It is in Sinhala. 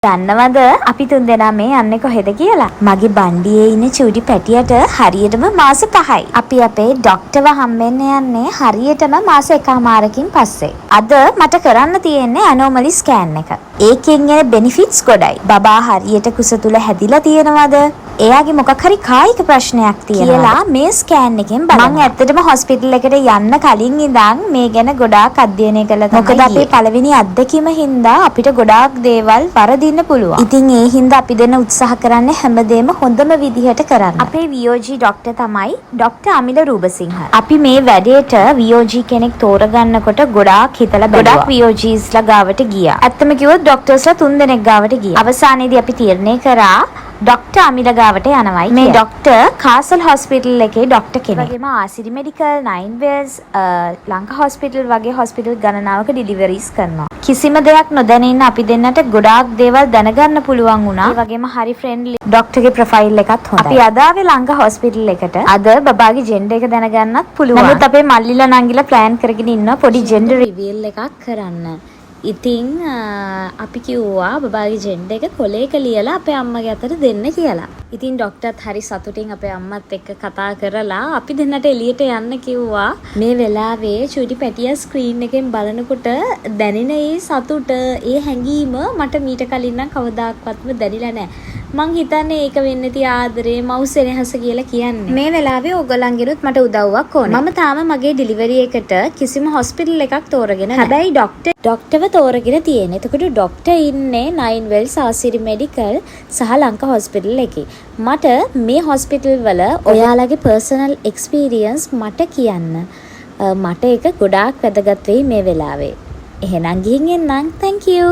දන්නවද අපි තුන්දෙනා මේ යන්නේ කොහෙද කියලා? මගේ බණ්ඩියේ ඉන්න චූටි පැටියට හරියටම මාස 5යි. අපි අපේ ડોක්ටර්ව හම්බෙන්න යන්නේ හරියටම මාස 1මාරකින් පස්සේ. අද මට කරන්න තියෙන්නේ ඇනෝමලි ස්කෑන් එක. ඒකෙන් එන බෙනිෆිට්ස් ගොඩයි. බබා හරියට කුස තුල හැදිලා තියෙනවද? එයාගේ මොකක් හරි කායික ප්‍රශ්නයක් තියෙනවා කියලා මේ ස්කෑන් එකෙන් බලන්න. මම ඇත්තටම හොස්පිටල් එකට යන්න කලින් ඉඳන් මේ ගැන ගොඩාක් අධ්‍යයනය කළා තමයි. මොකද අපේ පළවෙනි අත්දැකීම හින්දා අපිට ගොඩාක් දේවල් වරදින්න පුළුවන්. ඉතින් ඒ හින්දා අපි දෙන්න උත්සාහ කරන්නේ හැමදේම හොඳම විදිහට කරන්න. අපේ VOG ડોක්ටර් තමයි ડોක්ටර් අමිල රූබසිංහ. අපි මේ වැඩේට VOG කෙනෙක් තෝරගන්නකොට ගොඩාක් හිතලා බැලුවා. ගොඩාක් VOGsලා ගාවට ගියා. ඇත්තම කිව්වොත් ડોක්ටර්ස්ලා 3 දෙනෙක් ගාවට ගියා. අවසානයේදී අපි තීරණය කරා ડોක්ටර් අමිල ගාවට යනවායි. මේ ડોක්ටර් කාසල් හොස්පිටල් එකේ ડોක්ටර් කෙනෙක්. වගේම ආසිරි මෙඩිකල්, 9 වෙල්ස්, ලංකා හොස්පිටල් වගේ හොස්පිටල් ගණනාවක ඩිලිවරිස් කරනවා. කිසිම දෙයක් නොදැනෙන්න අපි දෙන්නට ගොඩාක් දේවල් දැනගන්න පුළුවන් වුණා. ඒ වගේම හරි ෆ්‍රෙන්ඩ්ලි. ડોක්ටර්ගේ ප්‍රොෆයිල් එකත් හොඳයි. අපි අද ආවේ ලංකා හොස්පිටල් එකට. අද බබාගේ ජෙන්ඩර් එක දැනගන්නත් පුළුවන්. නමුත් අපේ මල්ලිලා නංගිලා ප්ලෑන් කරගෙන ඉන්නවා පොඩි ජෙන්ඩර් රිවීල් එකක් කරන්න. ඉතින් අපි කිව්වා බබාගේ ජෙන්ඩර් එක කොලේක ලියලා අපේ අම්මගේ අතට දෙන්න කියලා. ඉතින් ડોක්ටර්ත් හරි සතුටින් අපේ අම්මත් එක්ක කතා කරලා අපි දෙන්නට එළියට යන්න කිව්වා. මේ වෙලාවේ චූටි පැටියා ස්ක්‍රීන් එකෙන් බලනකොට දැනෙන ඒ සතුට, ඒ හැඟීම මට මීට කලින් නම් කවදාක්වත්ම දැනිලා නැහැ. මං හිතන්නේ ඒක වෙන්නේ තිය ආදරේ මවුස් එනහස කියලා කියන්නේ. මේ වෙලාවේ ඕගොල්ලන්ගෙනුත් මට උදව්වක් ඕනේ. මම තාම මගේ ඩිලිවරි එකට කිසිම හොස්පිටල් එකක් තෝරගෙන නැහැ. හැබැයි ડોක්ටර්ව තෝරගෙන තියෙන. එතකොට ડોක්ටර් ඉන්නේ 9 වෙල්ස් ආසිරි මෙඩිකල් සහ ලංකා හොස්පිටල් එකේ. මට මේ හොස්පිටල් වල ඔයාලගේ පර්සනල් එක්ස්පීරියන්ස් මට කියන්න. මට ඒක ගොඩාක් වැදගත් වෙයි මේ වෙලාවේ. එහෙනම් ගිහින් එන්නම්. Thank you.